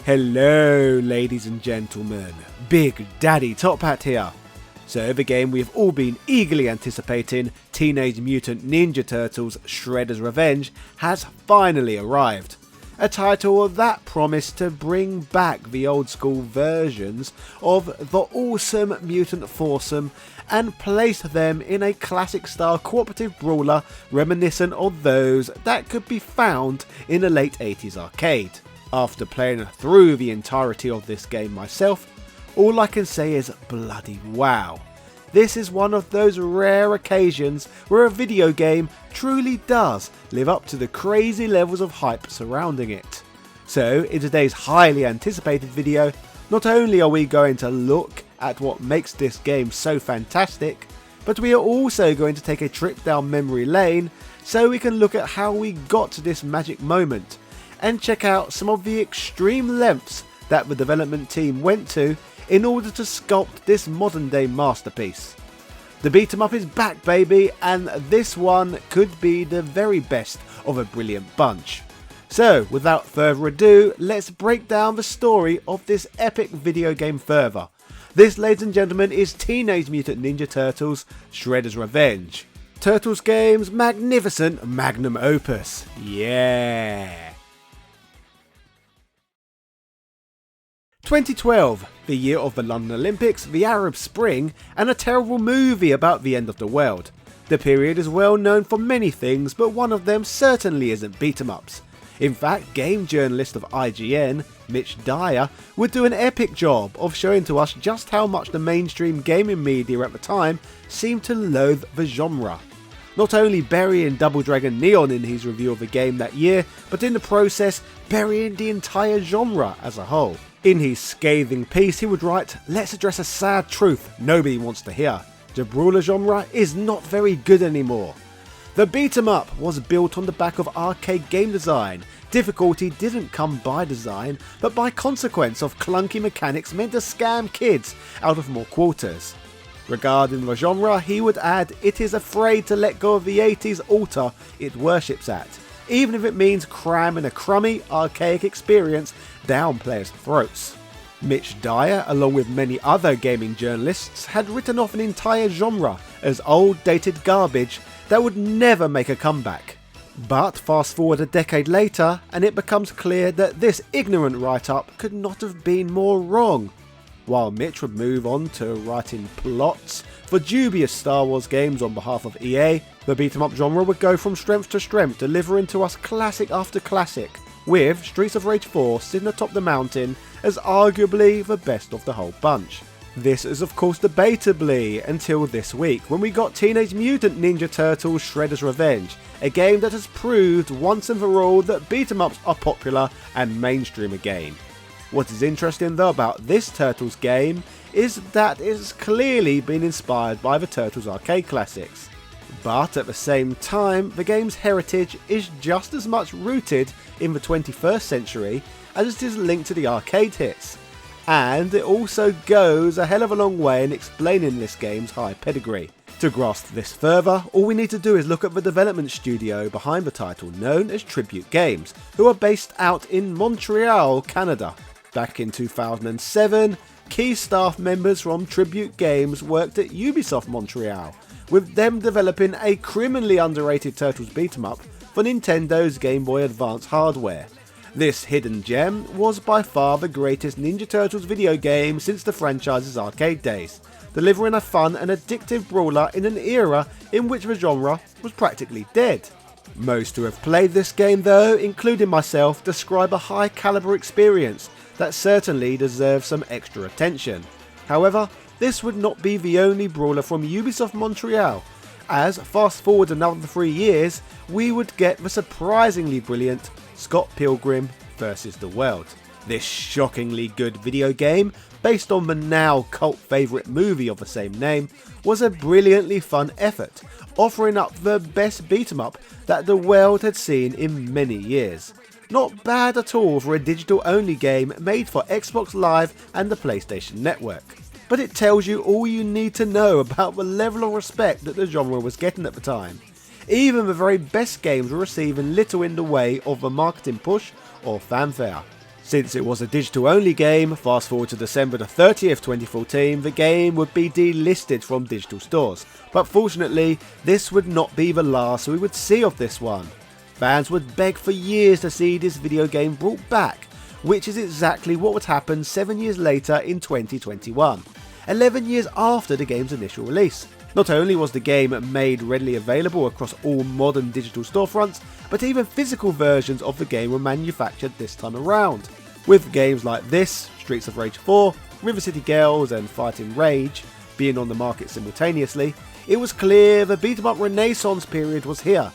Hello ladies and gentlemen, Big Daddy Top Hat here. So the game we've all been eagerly anticipating, Teenage Mutant Ninja Turtles Shredder's Revenge, has finally arrived. A title that promised to bring back the old school versions of the awesome mutant foursome and place them in a classic style cooperative brawler reminiscent of those that could be found in the late 80s arcade. After playing through the entirety of this game myself, all I can say is bloody wow. This is one of those rare occasions where a video game truly does live up to the crazy levels of hype surrounding it. So in today's highly anticipated video, not only are we going to look at what makes this game so fantastic, but we are also going to take a trip down memory lane so we can look at how we got to this magic moment and check out some of the extreme lengths that the development team went to in order to sculpt this modern day masterpiece. The beat 'em up is back, baby, and this one could be the very best of a brilliant bunch. So without further ado, let's break down the story of this epic video game further. This, ladies and gentlemen, is Teenage Mutant Ninja Turtles Shredder's Revenge. Turtles game's magnificent magnum opus. Yeah! 2012, the year of the London Olympics, the Arab Spring, and a terrible movie about the end of the world. The period is well known for many things, but one of them certainly isn't beat-em-ups. In fact, game journalist of IGN, Mitch Dyer, would do an epic job of showing to us just how much the mainstream gaming media at the time seemed to loathe the genre. Not only burying Double Dragon Neon in his review of the game that year, but in the process burying the entire genre as a whole. In his scathing piece he would write, "Let's address a sad truth nobody wants to hear. The brawler genre is not very good anymore." The beat 'em up was built on the back of arcade game design. Difficulty didn't come by design, but by consequence of clunky mechanics meant to scam kids out of more quarters. Regarding the genre, he would add, it is afraid to let go of the 80s altar it worships at, even if it means cramming a crummy, archaic experience down players' throats. Mitch Dyer, along with many other gaming journalists, had written off an entire genre as old, dated garbage that would never make a comeback. But fast forward a decade later, and it becomes clear that this ignorant write-up could not have been more wrong. While Mitch would move on to writing plots for dubious Star Wars games on behalf of EA, the beat-em-up genre would go from strength to strength, delivering to us classic after classic, with Streets of Rage 4 sitting atop the mountain as arguably the best of the whole bunch. This is of course debatably until this week when we got Teenage Mutant Ninja Turtles Shredder's Revenge, a game that has proved once and for all that beat-em-ups are popular and mainstream again. What is interesting though about this Turtles game is that it's clearly been inspired by the Turtles arcade classics. But at the same time, the game's heritage is just as much rooted in the 21st century as it is linked to the arcade hits. And it also goes a hell of a long way in explaining this game's high pedigree. To grasp this further, all we need to do is look at the development studio behind the title, known as Tribute Games, who are based out in Montreal, Canada. Back in 2007, key staff members from Tribute Games worked at Ubisoft Montreal, with them developing a criminally underrated Turtles beat-em-up for Nintendo's Game Boy Advance hardware. This hidden gem was by far the greatest Ninja Turtles video game since the franchise's arcade days, delivering a fun and addictive brawler in an era in which the genre was practically dead. Most who have played this game though, including myself, describe a high caliber experience that certainly deserves some extra attention. However, this would not be the only brawler from Ubisoft Montreal, as fast forward another 3 years, we would get the surprisingly brilliant Scott Pilgrim vs. the World. This shockingly good video game, based on the now cult favourite movie of the same name, was a brilliantly fun effort, offering up the best beat 'em up that the world had seen in many years. Not bad at all for a digital only game made for Xbox Live and the PlayStation Network. But it tells you all you need to know about the level of respect that the genre was getting at the time. Even the very best games were receiving little in the way of a marketing push or fanfare. Since it was a digital only game, fast forward to December the 30th 2014, the game would be delisted from digital stores. But fortunately, this would not be the last we would see of this one. Fans would beg for years to see this video game brought back, which is exactly what would happen 7 years later in 2021, 11 years after the game's initial release. Not only was the game made readily available across all modern digital storefronts, but even physical versions of the game were manufactured this time around. With games like this, Streets of Rage 4, River City Girls and Fighting Rage being on the market simultaneously, it was clear the beat-em-up renaissance period was here.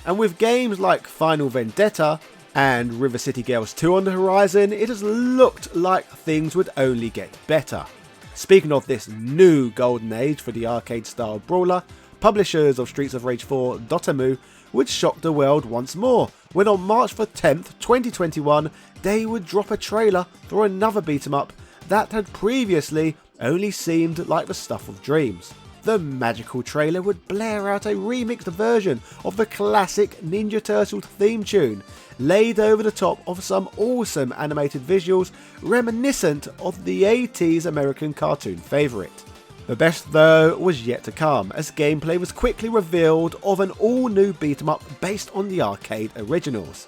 And with games like Final Vendetta and River City Girls 2 on the horizon, it has looked like things would only get better. Speaking of this new golden age for the arcade-style brawler, publishers of Streets of Rage 4, Dotemu, would shock the world once more when on March 10th, 2021, they would drop a trailer for another beat-em-up that had previously only seemed like the stuff of dreams. The magical trailer would blare out a remixed version of the classic Ninja Turtles theme tune, laid over the top of some awesome animated visuals reminiscent of the 80s American cartoon favourite. The best though was yet to come, as gameplay was quickly revealed of an all-new beat-em-up based on the arcade originals.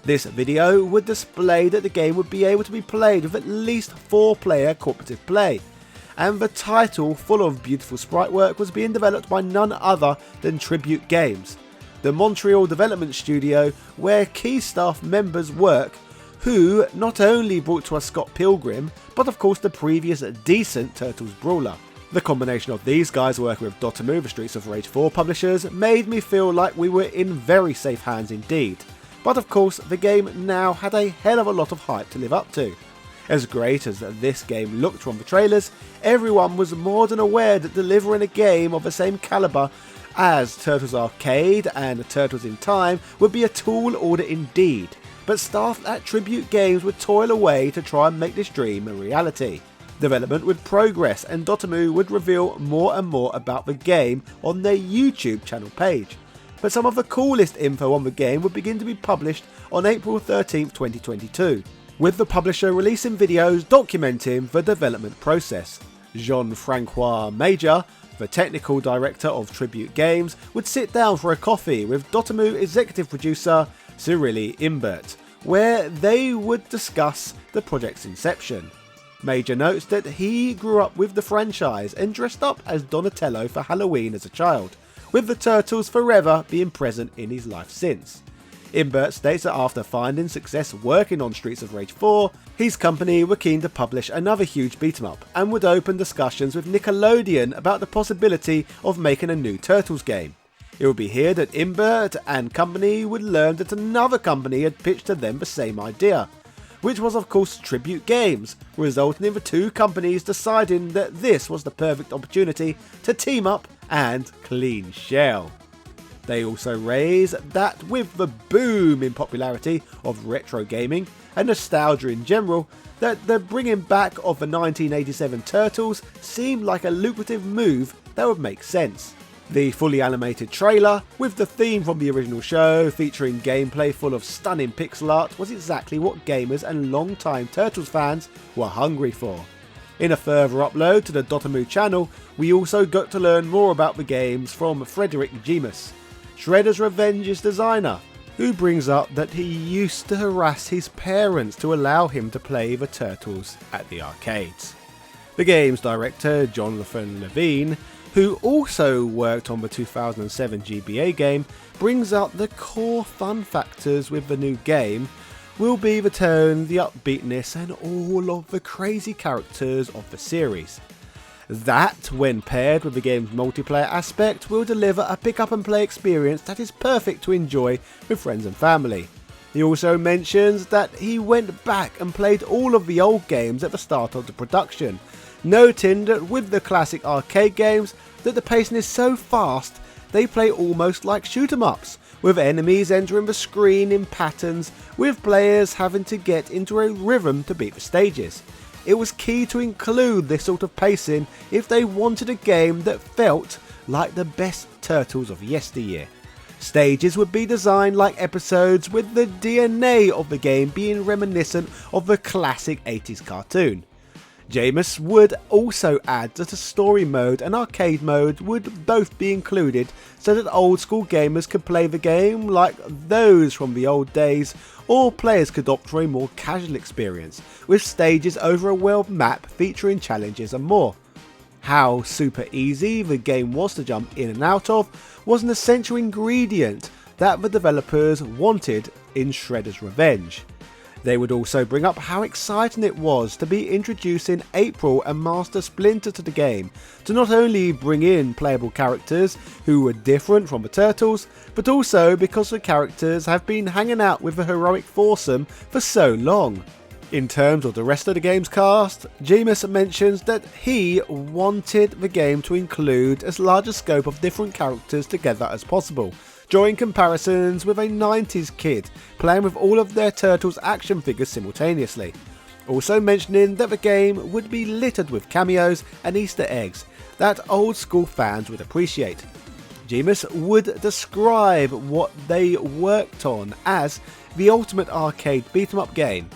This video would display that the game would be able to be played with at least 4-player cooperative play, and the title, full of beautiful sprite work, was being developed by none other than Tribute Games, the Montreal development studio where key staff members work, who not only brought to us Scott Pilgrim, but of course the previous decent Turtles brawler. The combination of these guys working with Dotemu, the Streets of Rage 4 publishers, made me feel like we were in very safe hands indeed. But of course, the game now had a hell of a lot of hype to live up to. As great as this game looked from the trailers, everyone was more than aware that delivering a game of the same calibre as Turtles Arcade and Turtles in Time would be a tall order indeed, but staff at Tribute Games would toil away to try and make this dream a reality. Development would progress and Dotemu would reveal more and more about the game on their YouTube channel page. But some of the coolest info on the game would begin to be published on April 13th, 2022, with the publisher releasing videos documenting the development process. Jean-Francois Major, the technical director of Tribute Games, would sit down for a coffee with Dotemu executive producer Cyrille Imbert, where they would discuss the project's inception. Major notes that he grew up with the franchise and dressed up as Donatello for Halloween as a child, with the Turtles forever being present in his life since. Imbert states that after finding success working on Streets of Rage 4, his company were keen to publish another huge beat-em-up and would open discussions with Nickelodeon about the possibility of making a new Turtles game. It would be here that Imbert and company would learn that another company had pitched to them the same idea, which was of course Tribute Games, resulting in the two companies deciding that this was the perfect opportunity to team up and clean shell. They also raise that with the boom in popularity of retro gaming and nostalgia in general, that the bringing back of the 1987 Turtles seemed like a lucrative move that would make sense. The fully animated trailer, with the theme from the original show featuring gameplay full of stunning pixel art, was exactly what gamers and long-time Turtles fans were hungry for. In a further upload to the Dotemu channel, we also got to learn more about the games from Frederick Gemus, Shredder's Revenge's designer, who brings up that he used to harass his parents to allow him to play the Turtles at the arcades. The game's director, Jonathan Levine, who also worked on the 2007 GBA game, brings up the core fun factors with the new game will be the tone, the upbeatness and all of the crazy characters of the series. That, when paired with the game's multiplayer aspect, will deliver a pick up and play experience that is perfect to enjoy with friends and family. He also mentions that he went back and played all of the old games at the start of the production, noting that with the classic arcade games that the pacing is so fast they play almost like shoot 'em ups, with enemies entering the screen in patterns, with players having to get into a rhythm to beat the stages. It was key to include this sort of pacing if they wanted a game that felt like the best Turtles of yesteryear. Stages would be designed like episodes, with the DNA of the game being reminiscent of the classic 80s cartoon. Jameis would also add that a story mode and arcade mode would both be included so that old school gamers could play the game like those from the old days, or players could opt for a more casual experience, with stages over a world map featuring challenges and more. How super easy the game was to jump in and out of was an essential ingredient that the developers wanted in Shredder's Revenge. They would also bring up how exciting it was to be introducing April and Master Splinter to the game, to not only bring in playable characters who were different from the Turtles, but also because the characters have been hanging out with the heroic foursome for so long. In terms of the rest of the game's cast, Jameis mentions that he wanted the game to include as large a scope of different characters together as possible, drawing comparisons with a 90s kid playing with all of their Turtles action figures simultaneously. Also mentioning that the game would be littered with cameos and Easter eggs that old school fans would appreciate. Jameis would describe what they worked on as the ultimate arcade beat-em-up game.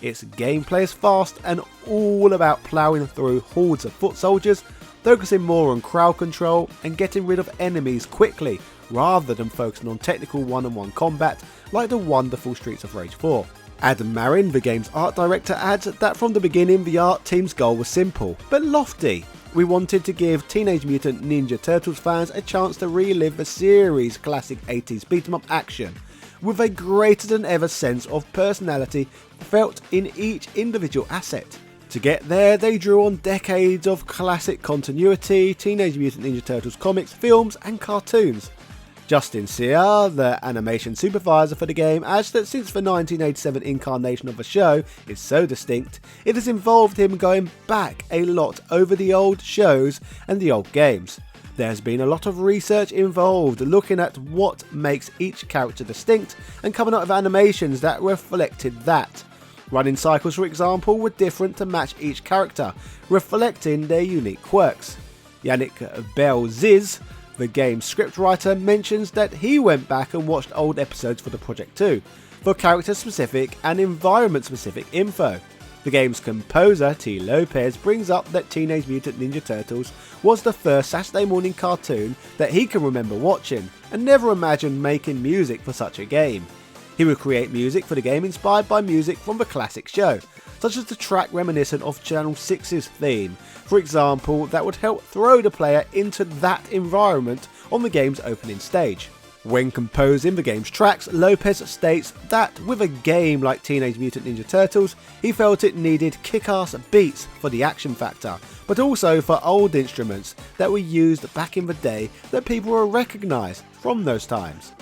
Its gameplay is fast and all about ploughing through hordes of foot soldiers, focusing more on crowd control and getting rid of enemies quickly, rather than focusing on technical one-on-one combat like the wonderful Streets of Rage 4. Adam Marin, the game's art director, adds that from the beginning the art team's goal was simple, but lofty. We wanted to give Teenage Mutant Ninja Turtles fans a chance to relive the series' classic 80s beat-em-up action, with a greater than ever sense of personality felt in each individual asset. To get there, they drew on decades of classic continuity, Teenage Mutant Ninja Turtles comics, films and cartoons. Justin Sear, the animation supervisor for the game, adds that since the 1987 incarnation of the show is so distinct, it has involved him going back a lot over the old shows and the old games. There has been a lot of research involved looking at what makes each character distinct and coming up with animations that reflected that. Running cycles, for example, were different to match each character, reflecting their unique quirks. Yannick Belziz, the game's scriptwriter, mentions that he went back and watched old episodes for the project too, for character-specific and environment-specific info. The game's composer, T. Lopez, brings up that Teenage Mutant Ninja Turtles was the first Saturday morning cartoon that he can remember watching, and never imagined making music for such a game. He would create music for the game inspired by music from the classic show, such as the track reminiscent of Channel 6's theme, for example, that would help throw the player into that environment on the game's opening stage. When composing the game's tracks, Lopez states that with a game like Teenage Mutant Ninja Turtles, he felt it needed kick-ass beats for the action factor, but also for old instruments that were used back in the day that people will recognise from those times.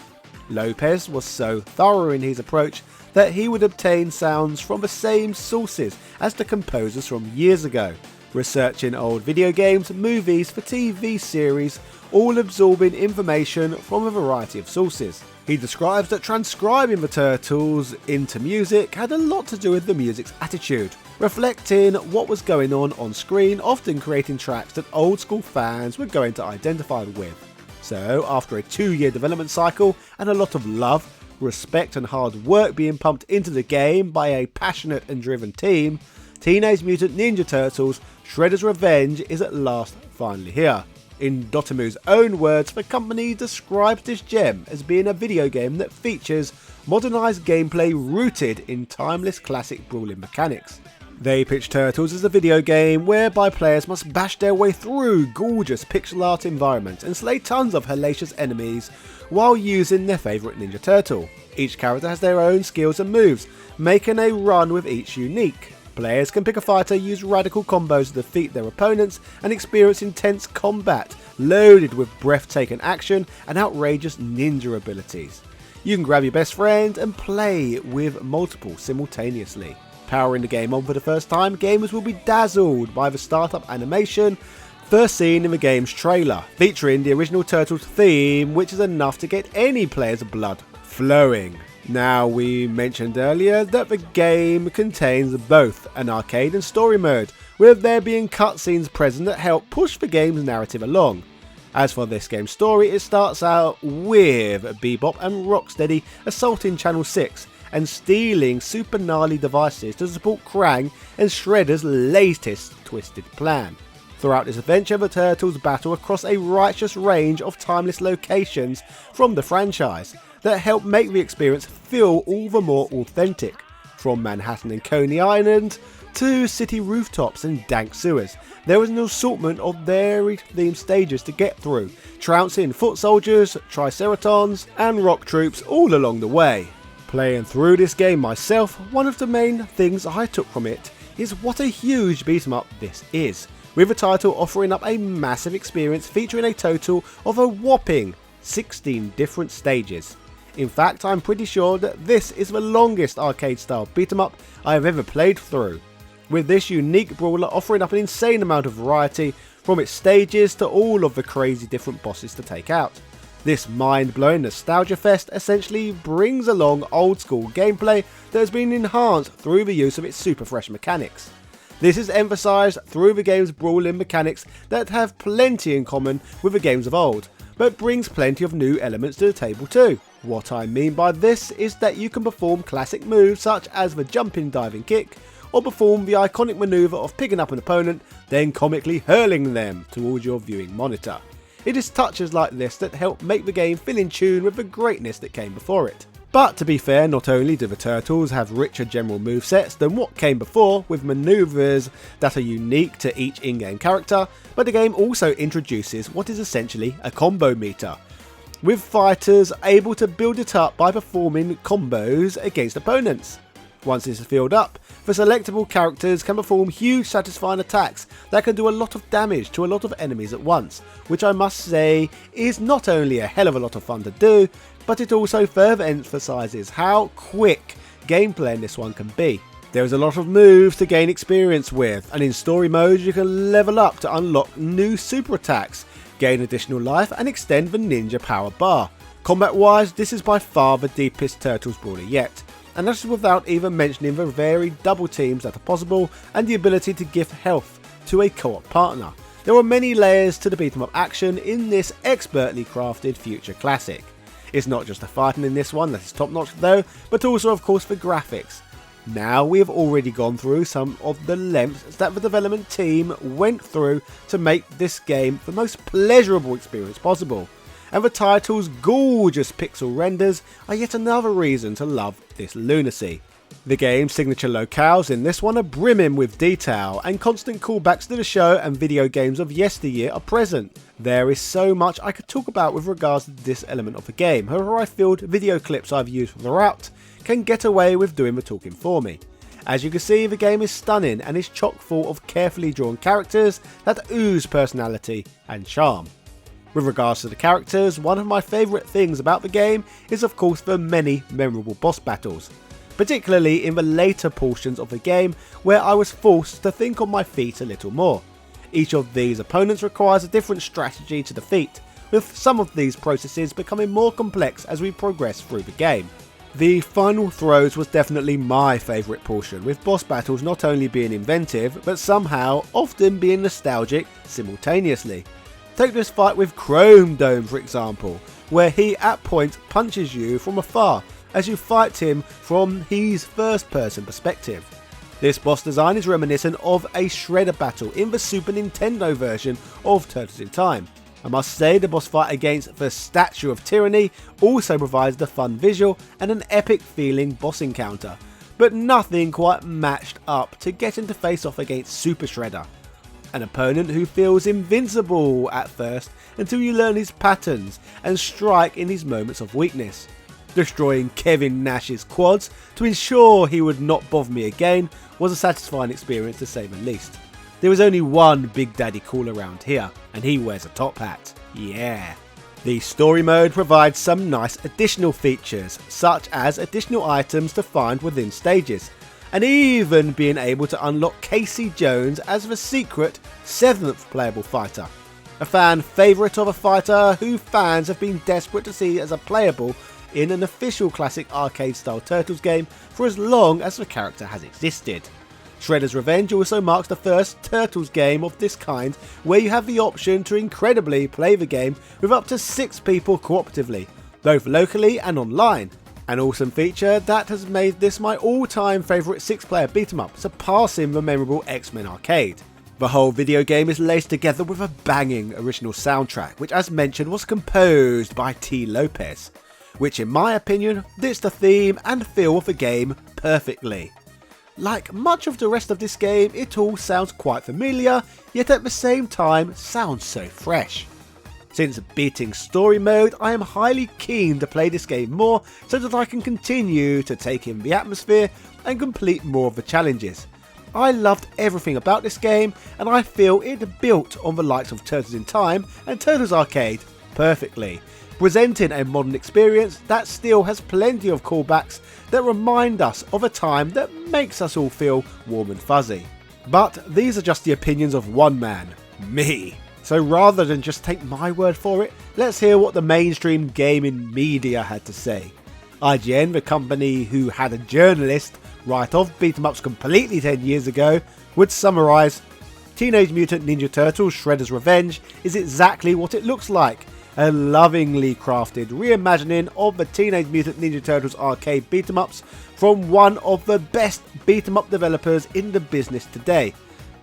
Lopez was so thorough in his approach that he would obtain sounds from the same sources as the composers from years ago, researching old video games, movies, for TV series, all absorbing information from a variety of sources. He describes that transcribing the Turtles into music had a lot to do with the music's attitude, reflecting what was going on screen, often creating tracks that old school fans were going to identify with. So, after a 2-year development cycle and a lot of love, respect and hard work being pumped into the game by a passionate and driven team, Teenage Mutant Ninja Turtles Shredder's Revenge is at last finally here. In Dotamu's own words, the company describes this gem as being a video game that features modernised gameplay rooted in timeless classic brawling mechanics. They pitch Turtles as a video game whereby players must bash their way through gorgeous pixel art environments and slay tons of hellacious enemies while using their favourite Ninja Turtle. Each character has their own skills and moves, making a run with each unique. Players can pick a fighter, use radical combos to defeat their opponents, and experience intense combat loaded with breathtaking action and outrageous ninja abilities. You can grab your best friend and play with multiple simultaneously. Powering the game on for the first time, gamers will be dazzled by the startup animation first seen in the game's trailer, featuring the original Turtles theme, which is enough to get any player's blood flowing. Now, we mentioned earlier that the game contains both an arcade and story mode, with there being cutscenes present that help push the game's narrative along. As for this game's story, it starts out with Bebop and Rocksteady assaulting Channel 6 and stealing super gnarly devices to support Krang and Shredder's latest twisted plan. Throughout this adventure, the Turtles battle across a righteous range of timeless locations from the franchise that help make the experience feel all the more authentic. From Manhattan and Coney Island to city rooftops and dank sewers, there was an assortment of varied themed stages to get through, trouncing foot soldiers, triceratons and rock troops all along the way. Playing through this game myself, one of the main things I took from it is what a huge beat 'em up this is, with the title offering up a massive experience featuring a total of a whopping 16 different stages. In fact, I'm pretty sure that this is the longest arcade style beat 'em up I have ever played through, with this unique brawler offering up an insane amount of variety from its stages to all of the crazy different bosses to take out. This mind-blowing nostalgia fest essentially brings along old school gameplay that has been enhanced through the use of its super fresh mechanics. This is emphasised through the game's brawling mechanics that have plenty in common with the games of old, but brings plenty of new elements to the table too. What I mean by this is that you can perform classic moves such as the jumping diving kick, or perform the iconic manoeuvre of picking up an opponent, then comically hurling them towards your viewing monitor. It is touches like this that help make the game feel in tune with the greatness that came before it. But to be fair, not only do the Turtles have richer general movesets than what came before, with manoeuvres that are unique to each in-game character, but the game also introduces what is essentially a combo meter, with fighters able to build it up by performing combos against opponents. Once this is filled up, the selectable characters can perform huge satisfying attacks that can do a lot of damage to a lot of enemies at once, which I must say is not only a hell of a lot of fun to do, but it also further emphasises how quick gameplay in this one can be. There is a lot of moves to gain experience with, and in story mode you can level up to unlock new super attacks, gain additional life and extend the ninja power bar. Combat wise, this is by far the deepest Turtles brawler yet, and that is without even mentioning the varied double teams that are possible and the ability to give health to a co-op partner. There are many layers to the beat 'em up action in this expertly crafted future classic. It's not just the fighting in this one that is top notch though, but also of course the graphics. Now we have already gone through some of the lengths that the development team went through to make this game the most pleasurable experience possible, and the title's gorgeous pixel renders are yet another reason to love this lunacy. The game's signature locales in this one are brimming with detail, and constant callbacks to the show and video games of yesteryear are present. There is so much I could talk about with regards to this element of the game, however I feel video clips I've used throughout can get away with doing the talking for me. As you can see, the game is stunning and is chock full of carefully drawn characters that ooze personality and charm. With regards to the characters, one of my favourite things about the game is of course the many memorable boss battles, particularly in the later portions of the game where I was forced to think on my feet a little more. Each of these opponents requires a different strategy to defeat, with some of these processes becoming more complex as we progress through the game. The final throws was definitely my favourite portion, with boss battles not only being inventive but somehow often being nostalgic simultaneously. Take this fight with Chrome Dome for example, where he at points punches you from afar as you fight him from his first person perspective. This boss design is reminiscent of a Shredder battle in the Super Nintendo version of Turtles in Time. I must say the boss fight against the Statue of Tyranny also provides the fun visual and an epic feeling boss encounter, but nothing quite matched up to getting to face off against Super Shredder, an opponent who feels invincible at first until you learn his patterns and strike in his moments of weakness. Destroying Kevin Nash's quads to ensure he would not bother me again was a satisfying experience to say the least. There is only one Big Daddy cool around here, and he wears a top hat. Yeah. The story mode provides some nice additional features, such as additional items to find within stages, and even being able to unlock Casey Jones as the secret 7th playable fighter. A fan favourite of a fighter who fans have been desperate to see as a playable in an official classic arcade style Turtles game for as long as the character has existed. Shredder's Revenge also marks the first Turtles game of this kind where you have the option to incredibly play the game with up to 6 people cooperatively, both locally and online. An awesome feature that has made this my all-time favourite 6-player beat 'em up, surpassing the memorable X-Men arcade. The whole video game is laced together with a banging original soundtrack, which as mentioned was composed by T. Lopez, which in my opinion fits the theme and feel of the game perfectly. Like much of the rest of this game, it all sounds quite familiar, yet at the same time sounds so fresh. Since beating story mode, I am highly keen to play this game more so that I can continue to take in the atmosphere and complete more of the challenges. I loved everything about this game, and I feel it built on the likes of Turtles in Time and Turtles Arcade perfectly, presenting a modern experience that still has plenty of callbacks that remind us of a time that makes us all feel warm and fuzzy. But these are just the opinions of one man, me. So rather than just take my word for it, let's hear what the mainstream gaming media had to say. IGN, the company who had a journalist write off beat 'em ups completely 10 years ago, would summarise, Teenage Mutant Ninja Turtles Shredder's Revenge is exactly what it looks like. A lovingly crafted reimagining of the Teenage Mutant Ninja Turtles arcade beat 'em ups from one of the best beat 'em up developers in the business today.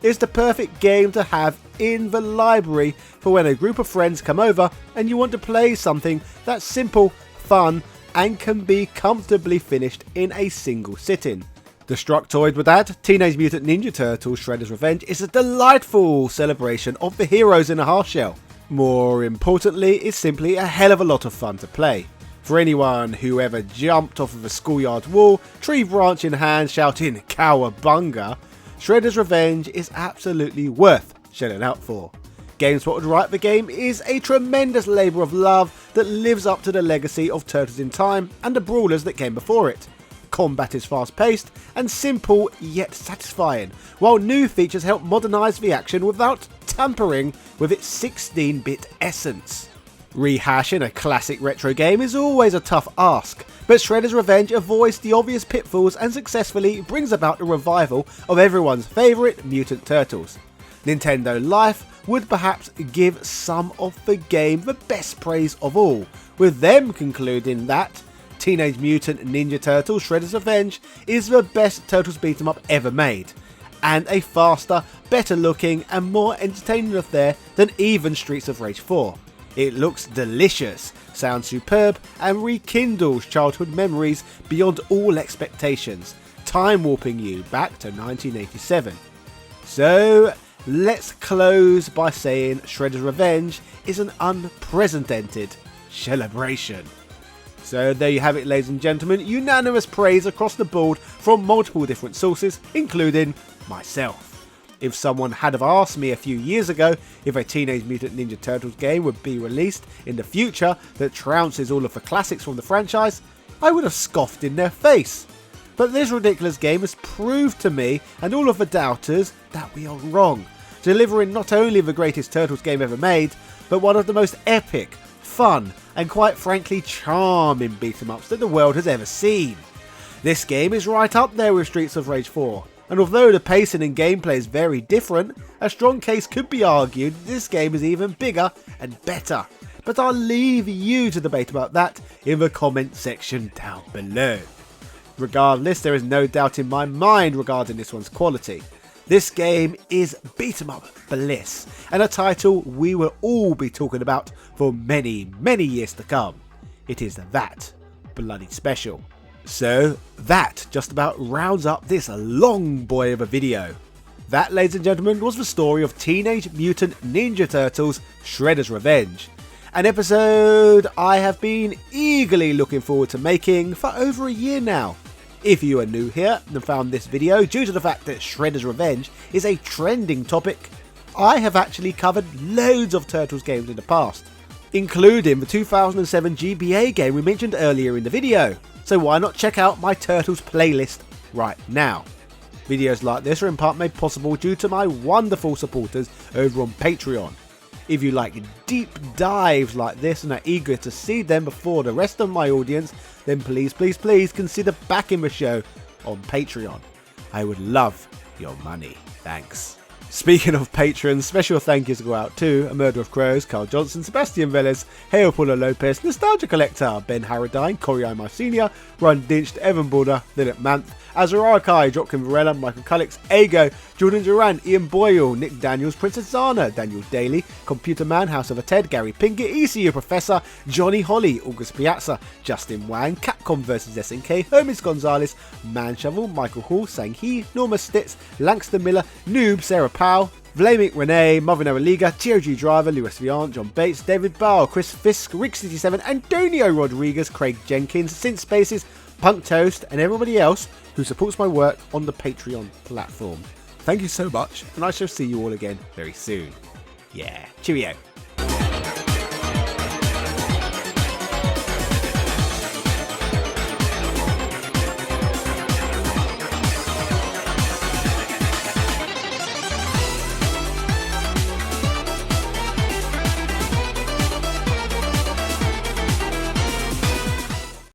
It's the perfect game to have in the library for when a group of friends come over and you want to play something that's simple, fun, and can be comfortably finished in a single sitting. Destructoid would add, Teenage Mutant Ninja Turtles Shredder's Revenge is a delightful celebration of the heroes in a half shell. More importantly, it's simply a hell of a lot of fun to play. For anyone who ever jumped off of a schoolyard wall, tree branch in hand shouting "Cowabunga," Shredder's Revenge is absolutely worth shelling out for. GameSpot would write, the game is a tremendous labour of love that lives up to the legacy of Turtles in Time and the brawlers that came before it. Combat is fast paced and simple yet satisfying, while new features help modernise the action without tampering with its 16-bit essence. Rehashing a classic retro game is always a tough ask, but Shredder's Revenge avoids the obvious pitfalls and successfully brings about the revival of everyone's favourite Mutant Turtles. Nintendo Life would perhaps give some of the game the best praise of all, with them concluding that Teenage Mutant Ninja Turtles Shredder's Revenge is the best Turtles beat 'em up ever made, and a faster, better looking and more entertaining affair than even Streets of Rage 4. It looks delicious, sounds superb, and rekindles childhood memories beyond all expectations, time warping you back to 1987. So let's close by saying Shredder's Revenge is an unprecedented celebration. So there you have it, ladies and gentlemen, unanimous praise across the board from multiple different sources, including myself. If someone had have asked me a few years ago if a Teenage Mutant Ninja Turtles game would be released in the future that trounces all of the classics from the franchise, I would have scoffed in their face. But this ridiculous game has proved to me and all of the doubters that we are wrong, delivering not only the greatest Turtles game ever made, but one of the most epic, fun, and quite frankly charming beat 'em ups that the world has ever seen. This game is right up there with Streets of Rage 4, and although the pacing and gameplay is very different, a strong case could be argued that this game is even bigger and better. But I'll leave you to debate about that in the comment section down below. Regardless, there is no doubt in my mind regarding this one's quality. This game is beat 'em up bliss, and a title we will all be talking about for many, many years to come. It is that bloody special. So that just about rounds up this long boy of a video. That, ladies and gentlemen, was the story of Teenage Mutant Ninja Turtles Shredder's Revenge. An episode I have been eagerly looking forward to making for over a year now. If you are new here and found this video due to the fact that Shredder's Revenge is a trending topic, I have actually covered loads of Turtles games in the past, including the 2007 GBA game we mentioned earlier in the video, so why not check out my Turtles playlist right now. Videos like this are in part made possible due to my wonderful supporters over on Patreon. If you like deep dives like this and are eager to see them before the rest of my audience, then please consider backing the show on Patreon. I would love your money. Thanks. Speaking of patrons, special thank yous go out to A Murder of Crows, Carl Johnson, Sebastian Velez, Hail Paulo Lopez, Nostalgia Collector, Ben Harradine, Corey Imar Sr., Ron Dinch, Evan Border, Philip Manth, Azar Arkai, Dropkin Varela, Michael Cullix, Ago, Jordan Duran, Ian Boyle, Nick Daniels, Princess Zana, Daniel Daly, Computer Man, House of a Ted, Gary Pinkett, ECU Professor, Johnny Holly, August Piazza, Justin Wang, Capcom vs SNK, Hermes Gonzalez, Man Shovel, Michael Hall, Sang Hee, Norma Stitz, Langston Miller, Noob, Sarah Powell, Vladimir Renee, Marvin Liga, TOG Driver, Lewis Viant, John Bates, David Bauer, Chris Fisk, Rick67, Antonio Rodriguez, Craig Jenkins, Synth Spaces, Punk Toast, and everybody else who supports my work on the Patreon platform. Thank you so much, and I shall see you all again very soon. Yeah, cheerio.